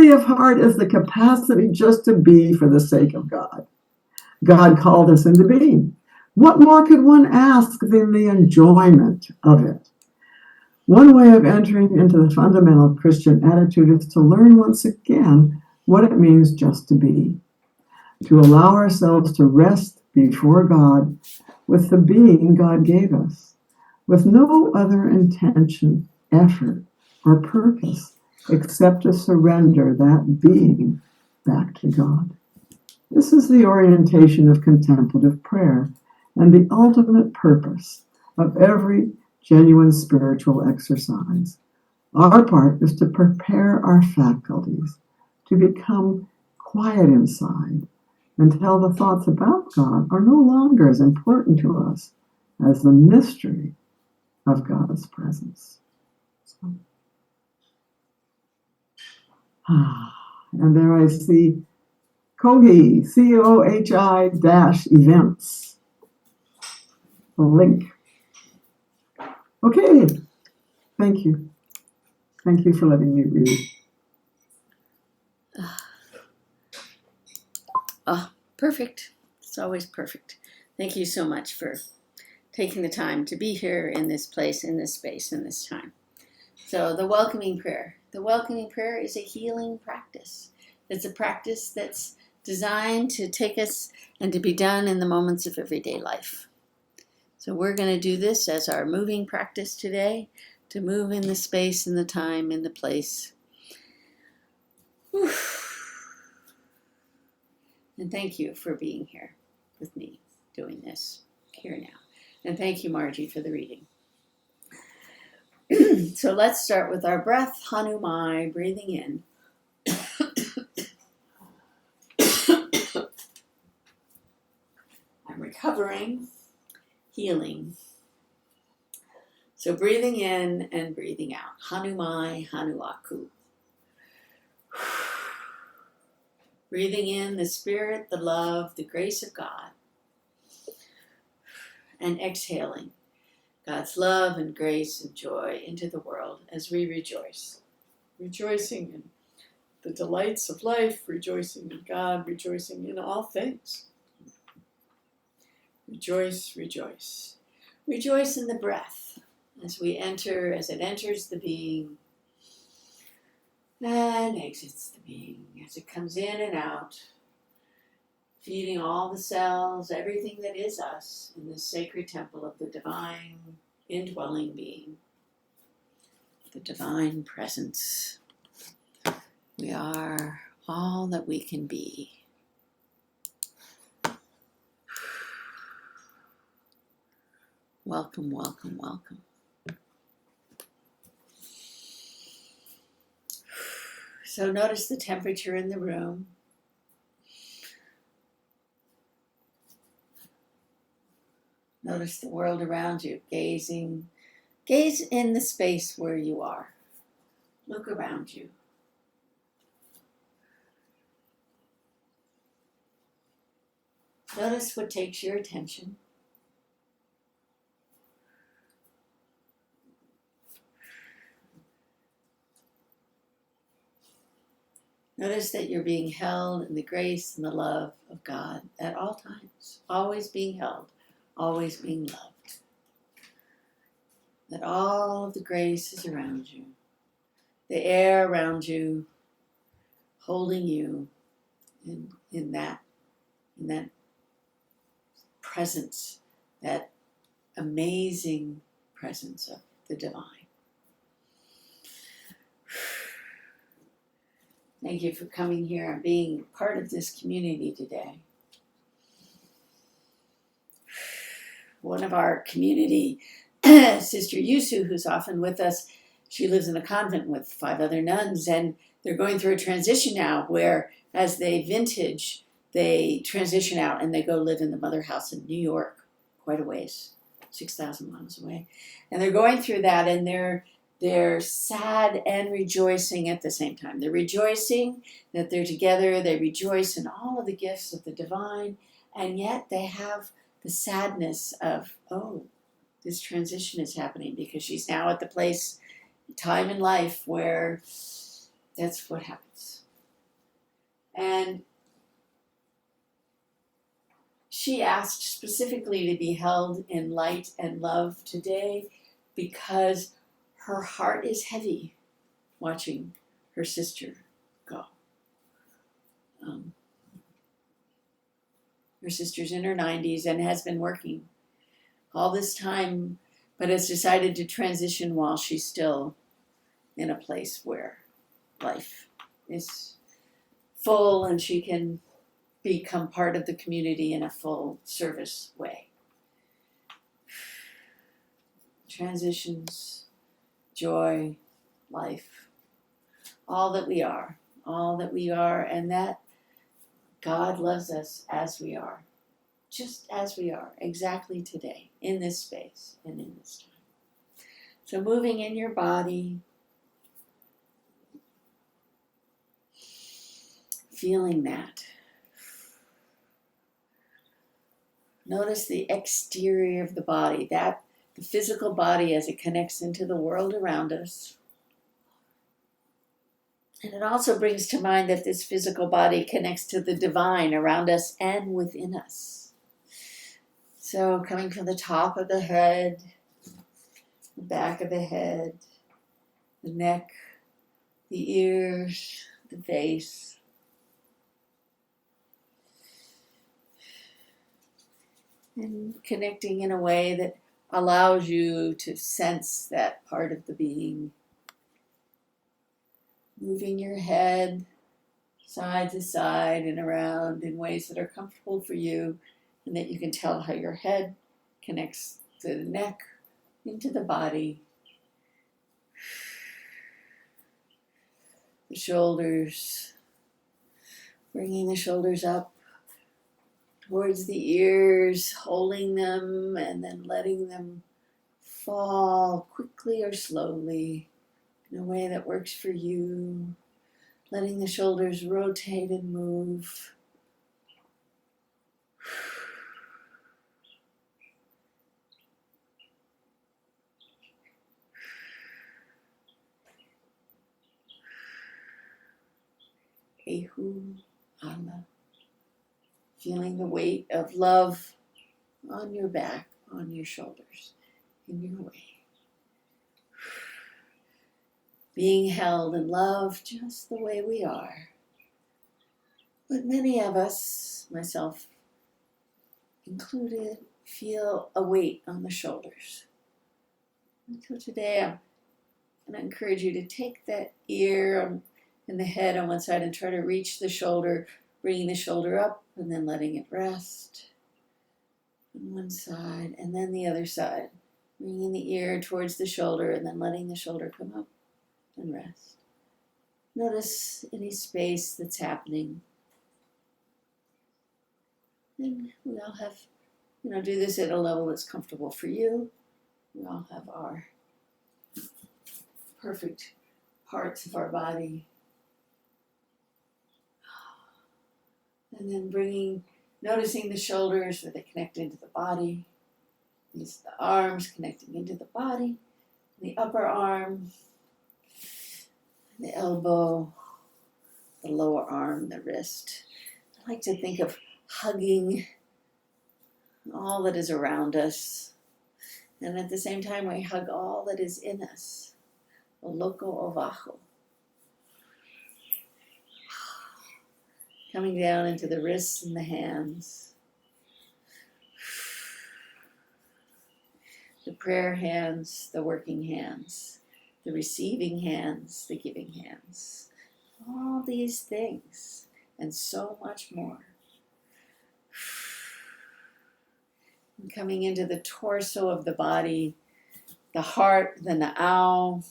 of heart is the capacity just to be for the sake of God. God called us into being. What more could one ask than the enjoyment of it? One way of entering into the fundamental Christian attitude is to learn once again what it means just to be, to allow ourselves to rest before God with the being God gave us, with no other intention, effort, or purpose except to surrender that being back to God. This is the orientation of contemplative prayer and the ultimate purpose of every genuine spiritual exercise. Our part is to prepare our faculties to become quiet inside until the thoughts about God are no longer as important to us as the mystery of God's presence. And there I see Kohi, COHI-events. A link. Okay, thank you. Thank you for letting me read. Perfect. It's always perfect. Thank you so much for taking the time to be here in this place, in this space, in this time. So the welcoming prayer. The welcoming prayer is a healing practice. It's a practice that's designed to take us and to be done in the moments of everyday life. So we're going to do this as our moving practice today, to move in the space, in the time, in the place. Whew. And thank you for being here with me doing this here now. And thank you, Margie, for the reading. So let's start with our breath, Hanumai, breathing in. I'm recovering, healing. So breathing in and breathing out. Hanumai, Hanuaku. Breathing in the spirit, the love, the grace of God. And exhaling God's love and grace and joy into the world as we rejoice. Rejoicing in the delights of life, rejoicing in God, rejoicing in all things. Rejoice, rejoice. Rejoice in the breath as we enter, as it enters the being and exits the being, as it comes in and out, feeding all the cells, everything that is us in this sacred temple of the divine indwelling being, the divine presence. We are all that we can be. Welcome, welcome, welcome. So notice the temperature in the room. Notice the world around you, gaze in the space where you are. Look around you. Notice what takes your attention. Notice that you're being held in the grace and the love of God at all times. Always being held, always being loved. That all of the grace is around you. The air around you, holding you in that presence, that amazing presence of the divine. Thank you for coming here and being part of this community today. One of our community, Sister Yusu, who's often with us, she lives in a convent with 5 other nuns, and they're going through a transition now where as they vintage, they transition out and they go live in the mother house in New York, quite a ways, 6,000 miles away. And they're going through that, and they're sad and rejoicing at the same time. They're rejoicing that they're together. They rejoice in all of the gifts of the divine, and yet they have the sadness of, oh, this transition is happening, because she's now at the time in life where that's what happens. And she asked specifically to be held in light and love today because her heart is heavy watching her sister go. Her sister's in her 90s and has been working all this time, but has decided to transition while she's still in a place where life is full and she can become part of the community in a full service way. Transitions, joy, life, all that we are, and that God loves us as we are, just as we are, exactly today, in this space and in this time. So moving in your body, feeling that. Notice the exterior of the body, that the physical body as it connects into the world around us. And it also brings to mind that this physical body connects to the divine around us and within us. So coming from the top of the head, the back of the head, the neck, the ears, the face. And connecting in a way that allows you to sense that part of the being. Moving your head side to side and around in ways that are comfortable for you and that you can tell how your head connects to the neck, into the body, the shoulders, bringing the shoulders up towards the ears, holding them and then letting them fall quickly or slowly in a way that works for you, letting the shoulders rotate and move. Ehu, Allah. Feeling the weight of love on your back, on your shoulders, in your way. Being held and loved just the way we are. But many of us, myself included, feel a weight on the shoulders. And so today I'm going to encourage you to take that ear and the head on one side and try to reach the shoulder, bringing the shoulder up and then letting it rest on one side and then the other side. Bringing the ear towards the shoulder and then letting the shoulder come up and rest. Notice any space that's happening. And we all have, do this at a level that's comfortable for you. We all have our perfect parts of our body. And then noticing the shoulders where they connect into the body. These are the arms connecting into the body. The upper arm, the elbow, the lower arm, the wrist. I like to think of hugging all that is around us. And at the same time, we hug all that is in us. O loco ovajo. Coming down into the wrists and the hands. The prayer hands, the working hands, the receiving hands, the giving hands. All these things and so much more. And coming into the torso of the body, the heart, then the owl.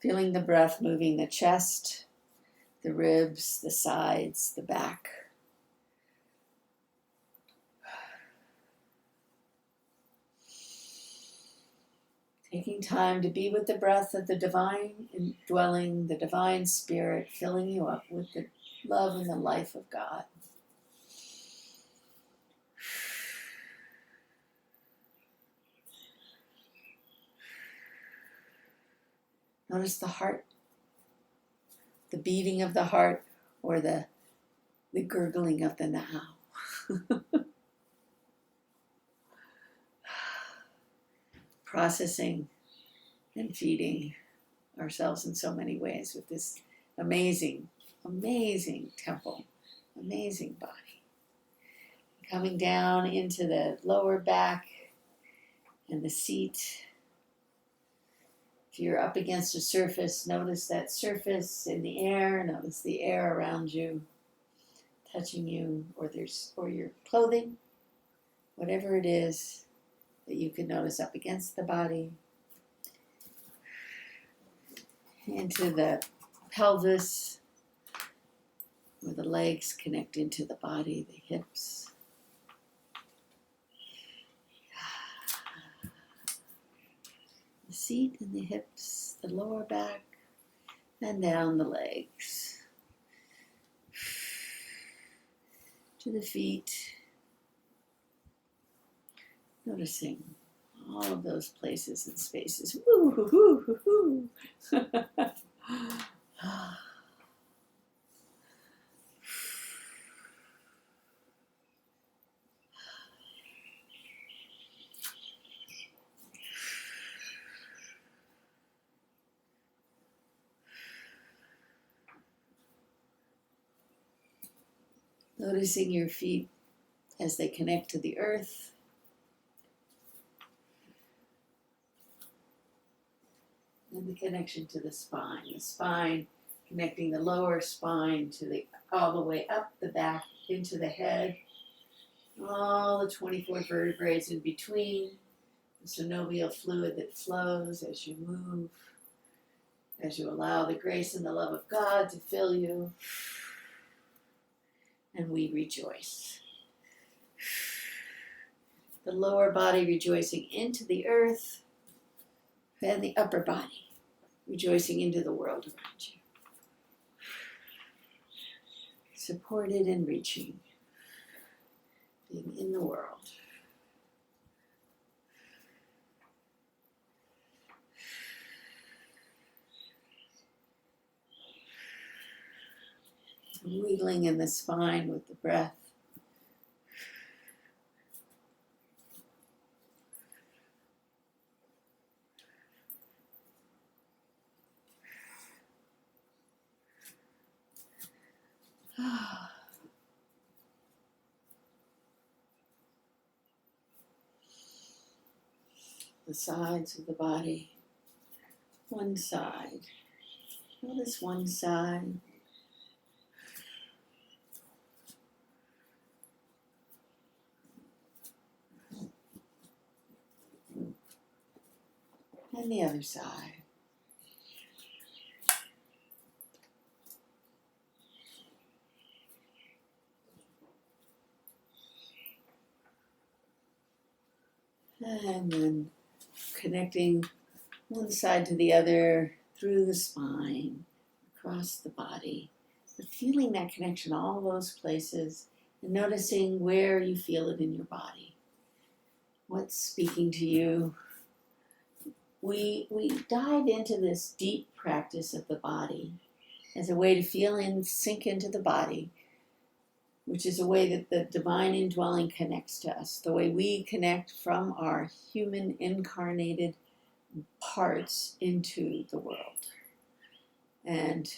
Feeling the breath moving the chest, the ribs, the sides, the back. Taking time to be with the breath of the divine indwelling, the divine spirit, filling you up with the love and the life of God. Notice the heart, the beating of the heart, or the gurgling of the now. Processing and feeding ourselves in so many ways with this amazing, amazing temple, amazing body. Coming down into the lower back and the seat. If you're up against a surface, notice that surface in the air, notice the air around you, touching you, or your clothing, whatever it is that you can notice up against the body. Into the pelvis, where the legs connect into the body, the hips. The seat and the hips, the lower back, and down the legs. To the feet. Noticing all of those places and spaces. Woo, hoo, hoo, hoo, hoo. Noticing your feet as they connect to the earth. And the connection to the spine connecting the lower spine to all the way up the back into the head, all the 24 vertebrae in between, the synovial fluid that flows as you move, as you allow the grace and the love of God to fill you, and we rejoice. The lower body rejoicing into the earth, and the upper body rejoicing into the world around you. Supported and reaching, being in the world. Wiggling in the spine with the breath. The sides of the body. One side. Notice one side. And the other side. And then connecting one side to the other through the spine, across the body. But feeling that connection all those places and noticing where you feel it in your body. What's speaking to you? We dive into this deep practice of the body as a way to feel and sink into the body, which is a way that the divine indwelling connects to us, the way we connect from our human incarnated parts into the world. And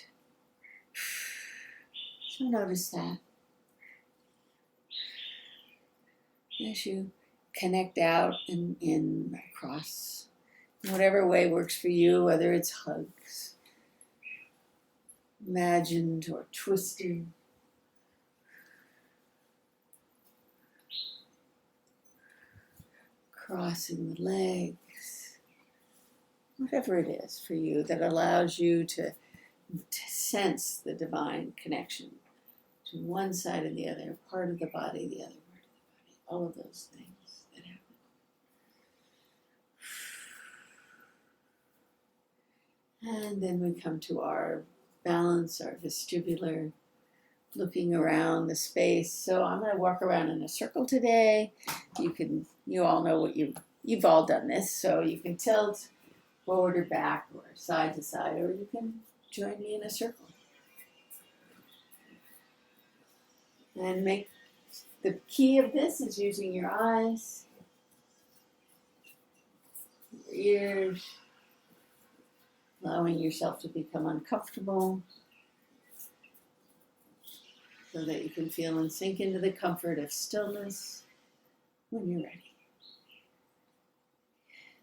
so notice that as you connect out and in across, whatever way works for you, whether it's hugs, imagined or twisted. Crossing the legs, whatever it is for you that allows you to sense the divine connection to one side and the other, part of the body, the other part of the body, all of those things that happen. And then we come to our balance, our vestibular, looking around the space. So I'm going to walk around in a circle today. You all know what you've all done this, so you can tilt forward or back or side to side, or you can join me in a circle. And the key of this is using your eyes, your ears, allowing yourself to become uncomfortable so that you can feel and sink into the comfort of stillness when you're ready.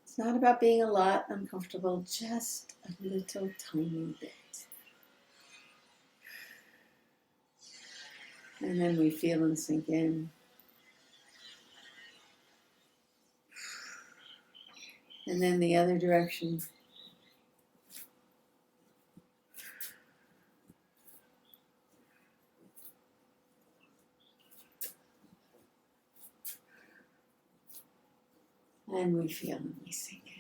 It's not about being a lot uncomfortable, just a little tiny bit. And then we feel and sink in. And then the other direction. And we feel and we sink in.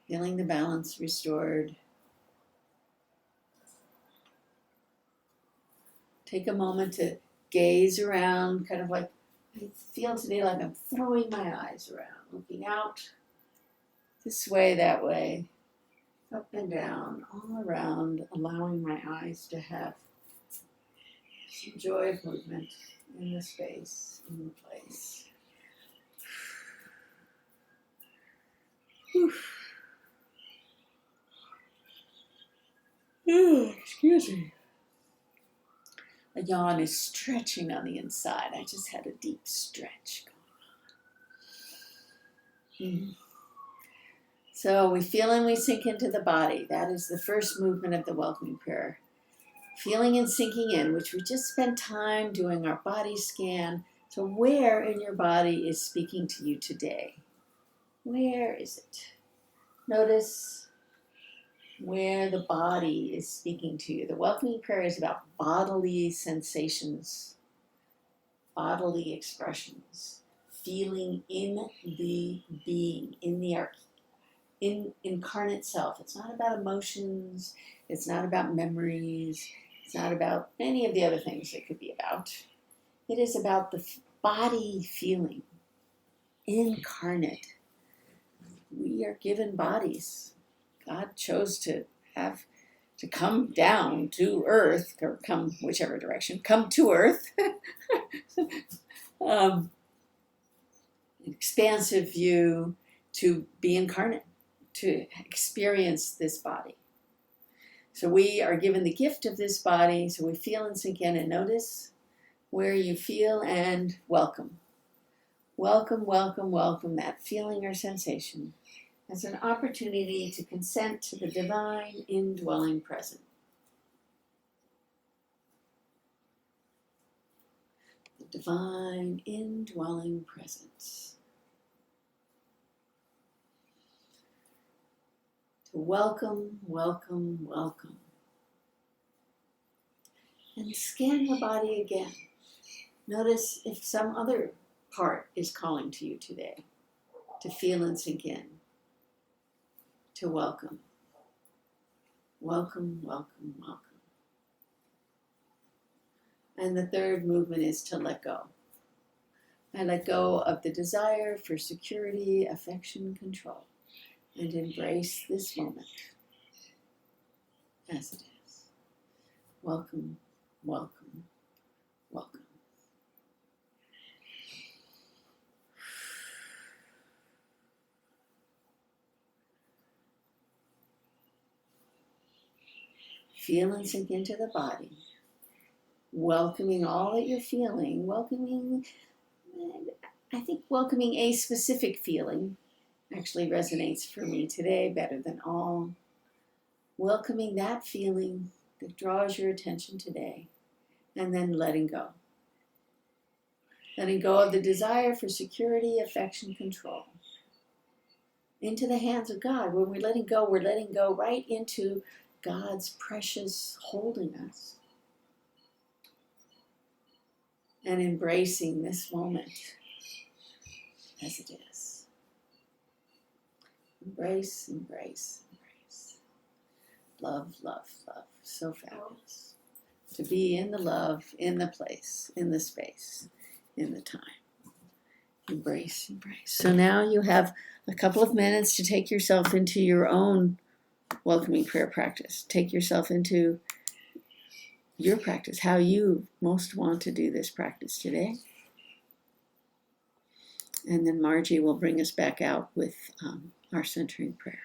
Feeling the balance restored. Take a moment to gaze around, kind of like, I feel today like I'm throwing my eyes around, looking out this way, that way, up and down, all around, allowing my eyes to have some joy of movement in the space, in the place. Excuse me. A yawn is stretching on the inside. I just had a deep stretch going on. So we feel and we sink into the body. That is the first movement of the welcoming prayer. Feeling and sinking in, which we just spent time doing our body scan. So where in your body is speaking to you today? Where is it? Notice where the body is speaking to you. The welcoming prayer is about bodily sensations, bodily expressions, feeling in the being, in the incarnate self. It's not about emotions, it's not about memories, it's not about any of the other things it could be about. It is about the body feeling, incarnate. We are given bodies. God chose to come down to earth, or come whichever direction, come to earth. An expansive view, to be incarnate, to experience this body. So we are given the gift of this body, so we feel and sink in and notice where you feel and welcome. Welcome, welcome, welcome that feeling or sensation as an opportunity to consent to the divine indwelling present. The divine indwelling presence. To welcome, welcome, welcome. And scan the body again. Notice if some other part is calling to you today, to feel and sink in, to welcome. Welcome, welcome, welcome. And the third movement is to let go. I let go of the desire for security, affection, control, and embrace this moment as it is. Welcome, welcome, welcome. Feel and sink into the body, welcoming all that you're feeling, welcoming a specific feeling actually resonates for me today better than all. Welcoming that feeling that draws your attention today, and then letting go. Letting go of the desire for security, affection, control. Into the hands of God. When we're letting go right into God's precious holding us. And embracing this moment as it is. Embrace, embrace, embrace. Love, love, love. So fabulous. To be in the love, in the place, in the space, in the time. Embrace, embrace. So now you have a couple of minutes to take yourself into your own welcoming prayer practice. Take yourself into your practice, how you most want to do this practice today. And then Margie will bring us back out with our centering prayer.